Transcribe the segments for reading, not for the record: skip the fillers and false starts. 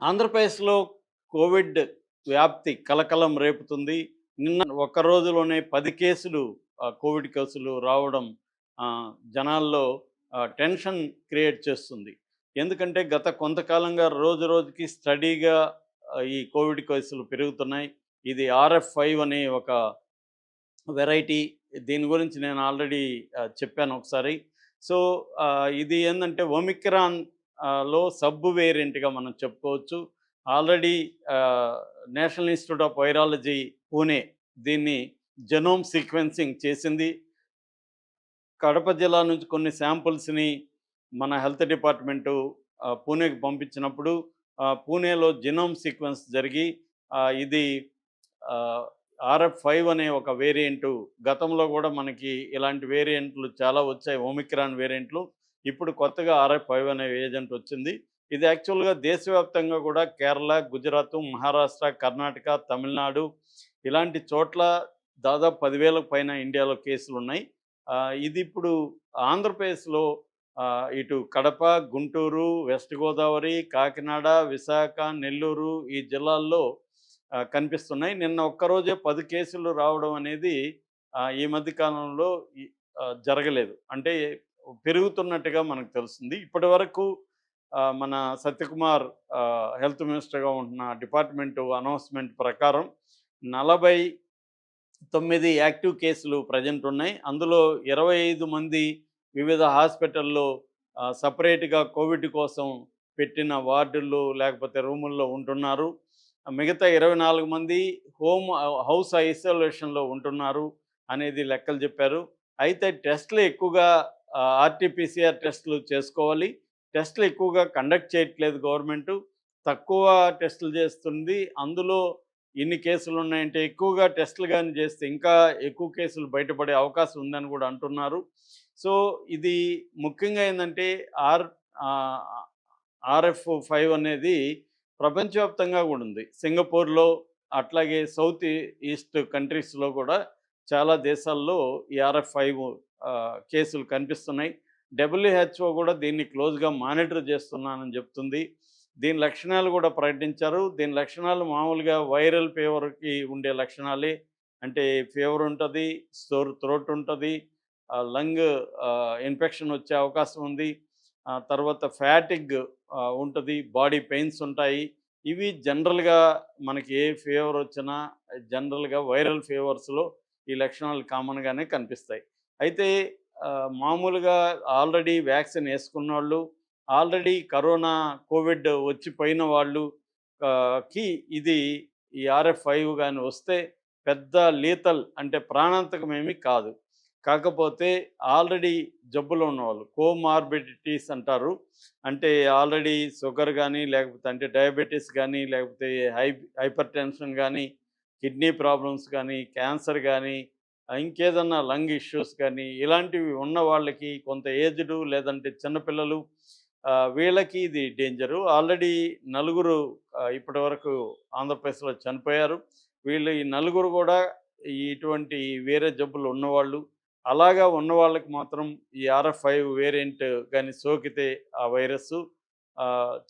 ఆంధ్రప్రదేశ్‌లో కోవిడ్ వ్యాప్తి కలకలం రేపుతుంది. నిన్న ఒక్క రోజులోనే 10 కేసులు కోవిడ్ కేసులు రావడం జనాల్లో టెన్షన్ క్రియేట్ చేస్తుంది. ఎందుకంటే గత కొంతకాలంగా రోజు రోజుకి స్టడీగా ఈ కోవిడ్ కేసులు పెరుగుతున్నాయి. ఇది ఆర్ఎఫ్5 అనే ఒక వెరైటీ. దీని గురించి నేను ఆల్రెడీ చెప్పాను ఒకసారి. సో, ఇది ఏందంటే ఒమిక్రాన్ లో సబ్ వేరియంట్‌గా మనం చెప్పుకోవచ్చు. ఆల్రెడీ ఆహ్, national institute of virology Pune దీన్ని జెనోమ్ సీక్వెన్సింగ్ చేసింది. కడప జిల్లా నుంచి కొన్ని శాంపుల్స్‌ని మన హెల్త్ డిపార్ట్‌మెంటు పూణేకి పంపించినప్పుడు పూణేలో జెనోమ్ సీక్వెన్స్ జరిగి ఇది ఆహ్, ఆర్ఎఫ్5 అనే ఒక వేరియంటు గతంలో గూడా మనకి ఇలాంటి వేరియంట్లు చాలా వచ్చాయి. ఒమిక్రాన్ వేరియంట్లు. ఇప్పుడు కొత్తగా ఆర్ఎఫ్5 అనే ఏజెంట్ వచ్చింది. ఇది యాక్చువల్‌గా దేశవ్యాప్తంగా గూడా కేరళ, గుజరాత్, మహారాష్ట్ర, కర్ణాటక, తమిళనాడు ఇలాంటి చోట్ల దాదాపు 10,000కు పైన ఇండియాలో కేసులున్నాయి. ఇది ఇప్పుడు ఆంధ్రప్రదేశ్‌లో ఇటు కడప, గుంటూరు, వెస్ట్ గోదావరి, కాకినాడ, విశాఖ, నెల్లూరు ఈ జిల్లాల్లో కనిపిస్తున్నాయి. నిన్న ఒక్కరోజే 10 కేసులు రావడం అనేది ఈ మధ్య కాలంలో ఈ జరగలేదు. అంటే పెరుగుతున్నట్టుగా మనకు తెలుస్తుంది. ఇప్పటివరకు మన సత్యకుమార్ హెల్త్ మినిస్టర్‌గా ఉంటున్న డిపార్ట్‌మెంటు అనౌన్స్‌మెంట్ ప్రకారం 49 యాక్టివ్ కేసులు ప్రెజెంట్ ఉన్నాయి. అందులో 25 మంది వివిధ హాస్పిటల్‌లో సెపరేట్‌గా కోవిడ్ కోసం పెట్టిన వార్డుల్లో లేకపోతే రూముల్లో ఉంటున్నారు. మిగతా 24 మంది హౌస్ ఐసోలేషన్‌లో ఉంటున్నారు అనేది లెక్కలు చెప్పారు. అయితే టెస్ట్‌లు ఎక్కువగా ఆర్‌టీపీసీఆర్ టెస్ట్‌లు చేసుకోవాలి. టెస్ట్‌లు ఎక్కువగా కండక్ట్ చేయట్లేదు గవర్నమెంటు. తక్కువ టెస్ట్‌లు చేస్తుంది. అందులో ఇన్ని కేసులున్నాయంటే ఎక్కువగా టెస్ట్‌లు గాని చేస్తే ఇంకా ఎక్కువ కేసులు బయటపడే అవకాశం ఉందని కూడా అంటున్నారు. సో, ఇది ముఖ్యంగా ఏందంటే ఆహ్, ఆర్ఎఫ్5 అనేది ప్రపంచవ్యాప్తంగా కూడా ఉంది. సింగపూర్‌లో అట్లాగే సౌత్ ఈస్ట్ కంట్రీస్‌లో కూడా చాలా దేశాల్లో ఈ ఆర్ఎఫ్5 కేసులు కనిపిస్తున్నాయి. డబ్ల్యూహెచ్ఓ కూడా దీన్ని క్లోజ్‌గా మానిటర్ చేస్తున్నానని చెప్తుంది. దీని లక్షణాలు కూడా ప్రకటించారు. దీని లక్షణాలు మామూలుగా వైరల్ ఫీవర్‌కి ఉండే లక్షణాలే. అంటే ఫీవర్ ఉంటది, సోర్ థ్రోట్ ఉంటది, లంగ్ ఇన్ఫెక్షన్ వచ్చే అవకాశం ఉంది. తర్వాత ఫ్యాటిగ్ ఉంటది. బాడీ పెయిన్స్ ఉంటాయి. ఇవి జనరల్‌గా మనకి ఏ ఫీవర్ వచ్చినా జనరల్‌గా వైరల్ ఫీవర్స్‌లో ఈ లక్షణాలు కామన్‌గానే కనిపిస్తాయి. అయితే మామూలుగా ఆల్రెడీ వ్యాక్సిన్ యేసుకున్నోళ్ళు, ఆల్రెడీ కోవిడ్ వచ్చిపోయిన వాళ్ళు కి ఇది ఈ ఆర్ఎఫ్5 గాని వస్తే పెద్ద లీతల్ అంటే ప్రాణాంతకమేమీ కాదు. కాకపోతే ఆల్రెడీ జబ్బులో ఉన్నవాళ్ళు కోమార్బిడిటీస్ అంటారు. అంటే ఆల్రెడీ షుగర్ గానీ, లేకపోతే అంటే డయాబెటిస్ గానీ, లేకపోతే హైపర్ టెన్షన్ గానీ, కిడ్నీ ప్రాబ్లమ్స్ గానీ, క్యాన్సర్ గానీ, ఇంకేదన్నా లంగ్ ఇష్యూస్ కానీ ఇలాంటివి ఉన్న వాళ్ళకి కొంత ఏజ్డ్ లేదంటే చిన్నపిల్లలు వీళ్ళకి ఇది డేంజరు. ఆల్రెడీ నలుగురు ఇప్పటివరకు ఆంధ్రప్రదేశ్‌లో చనిపోయారు. వీళ్ళు ఈ నలుగురు గూడా ఇటువంటి వేరే జబ్బులు ఉన్నవాళ్ళు. అలాగా ఉన్న వాళ్ళకి మాత్రం ఈ ఆర్ఎఫ్5 వేరియంట్ గాని సోకితే ఆ వైరస్సు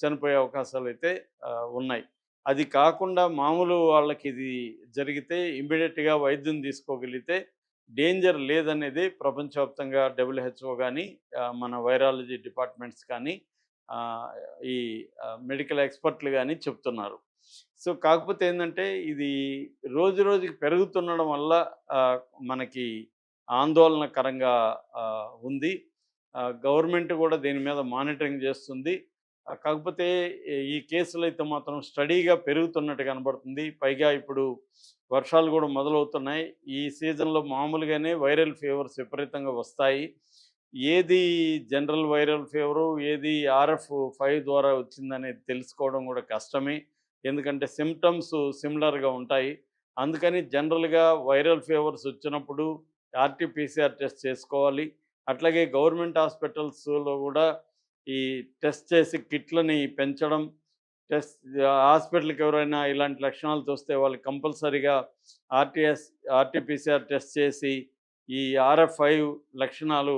చనిపోయే అవకాశాలైతే ఉన్నాయి. అది కాకుండా మామూలు వాళ్ళకిది జరిగితే ఇమ్మీడియేట్‌గా వైద్యం తీసుకోగలిగితే డేంజర్ లేదనేది ప్రపంచవ్యాప్తంగా డబ్ల్యూహెచ్ఓ గానీ, మన వైరాలజీ డిపార్ట్మెంట్స్ కానీ, ఆహ్, ఈ మెడికల్ ఎక్స్‌పర్ట్‌లు గానీ చెప్తున్నారు. సో, కాకపోతే ఏందంటే ఇది రోజు రోజుకి పెరుగుతుండడం వల్ల ఆహ్, మనకి ఆందోళనకరంగా ఉంది. గవర్నమెంట్ గూడా దీని మీద మానిటరింగ్ చేస్తుంది. కాకపోతే ఈ కేసులైతే మాత్రం స్టడీగా పెరుగుతున్నట్టు కనబడుతుంది. పైగా ఇప్పుడు వర్షాలు గూడా మొదలవుతున్నాయి. ఈ సీజన్‌లో మామూలుగానే వైరల్ ఫీవర్స్ విపరీతంగా వస్తాయి. ఏది జనరల్ వైరల్ ఫీవరు, ఏది ఆర్ఎఫ్5 ద్వారా వచ్చిందనేది తెలుసుకోవడం గూడా కష్టమే. ఎందుకంటే సింప్టమ్స్ సిమిలర్‌గా ఉంటాయి. అందుకని జనరల్‌గా వైరల్ ఫీవర్స్ వచ్చినప్పుడు ఆర్‌టీపీసీఆర్ టెస్ట్ చేసుకోవాలి. అట్లాగే గవర్నమెంట్ హాస్పిటల్స్‌లో గూడా ఈ టెస్ట్ చేసి కిట్లని పెంచడం, టెస్ట్ హాస్పిటల్‌కి ఎవరైనా ఇలాంటి లక్షణాలు చూస్తే వాళ్ళకి కంపల్సరీగా ఆర్‌టీఎస్ ఆర్‌టీపీసీఆర్ టెస్ట్ చేసి ఈ ఆర్ఎఫ్5 లక్షణాలు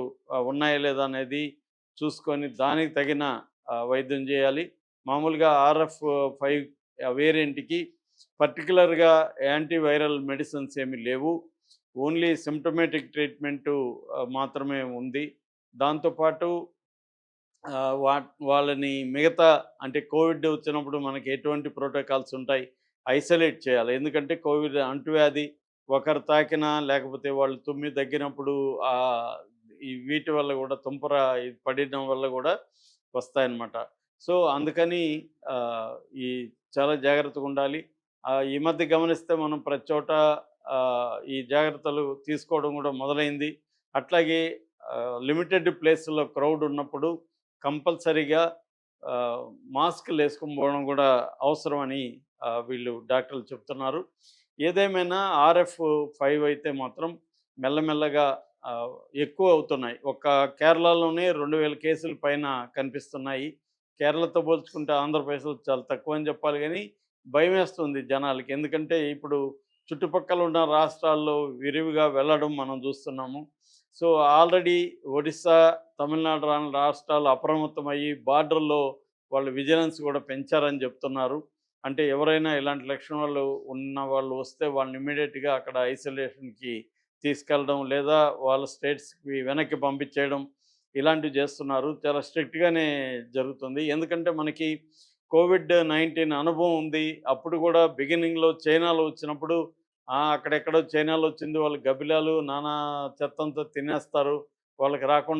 ఉన్నాయా లేదా అనేది చూసుకొని దానికి తగిన వైద్యం చేయాలి. మామూలుగా RF5 వేరియంట్‌కి పర్టిక్యులర్‌గా యాంటీవైరల్ మెడిసిన్స్ ఏమి లేవు. ఓన్లీ సింప్టమాటిక్ ట్రీట్మెంటు మాత్రమే ఉంది. దాంతో పాటు వాళ్ళని మిగతా అంటే కోవిడ్ వచ్చినప్పుడు మనకి ఎటువంటి ప్రోటోకాల్స్ ఉంటాయి. ఐసోలేట్ చేయాలి. ఎందుకంటే కోవిడ్ అంటువ్యాధి ఒకరు తాకినా లేకపోతే వాళ్ళు తుమ్మి దగ్గినప్పుడు ఆహ్, ఈ వీటి వల్ల గూడా తుంపర ఇది పడడం వల్ల గూడా వస్తాయన్నమాట. సో, అందుకని ఆహ్, ఈ చాలా జాగ్రత్తగుండాలి. ఈ మధ్య గమనిస్తే మనం ప్రతి చోట ఈ జాగ్రత్తలు తీసుకోవడం గూడా మొదలైంది. అట్లాగే లిమిటెడ్ ప్లేస్‌లో క్రౌడ్ ఉన్నప్పుడు కంపల్సరీగా ఆహ్, మాస్కులేసుకొని పోవడం గూడా అవసరమని వీళ్ళు డాక్టర్లు చెప్తున్నారు. ఏదేమైనా RF5 అయితే మాత్రం మెల్లమెల్లగా ఆహ్, ఎక్కువ అవుతున్నాయి. ఒక్క కేరళలోనే 2000 కేసుల పైన కనిపిస్తున్నాయి. కేరళతో పోల్చుకుంటే ఆంధ్రప్రదేశ్‌లో చాలా తక్కువని చెప్పాలి గానీ, భయమేస్తుంది జనాలకి. ఎందుకంటే ఇప్పుడు చుట్టుపక్కల ఉన్న రాష్ట్రాల్లో విరివిగా వెళ్ళడం మనం చూస్తున్నాము. సో, ఆల్రెడీ ఒడిస్సా, తమిళనాడు రాష్ట్రాలు అప్రమత్తమయ్యి బార్డర్‌లో వాళ్ళు విజిలెన్స్ కూడా పెంచారని చెప్తున్నారు. అంటే ఎవరైనా ఇలాంటి లక్షణాలు ఉన్న వాళ్ళు వస్తే వాళ్ళని ఇమ్మీడియేట్‌గా అక్కడ ఐసోలేషన్‌కి తీసుకెళ్ళడం, లేదా వాళ్ళ స్టేట్స్‌కి వెనక్కి పంపించేయడం ఇలాంటివి చేస్తున్నారు. చాలా స్ట్రిక్ట్‌గానే జరుగుతుంది. ఎందుకంటే మనకి కోవిడ్-19 అనుభవం ఉంది. అప్పుడు కూడా బిగినింగ్‌లో చైనాలో వచ్చినప్పుడు అక్కడెక్కడో చైనాలో వచ్చింది వాళ్ళు గబ్బిలాలు నానా చెత్తంతా తినేస్తారు. వాళ్ళకి రాకుండా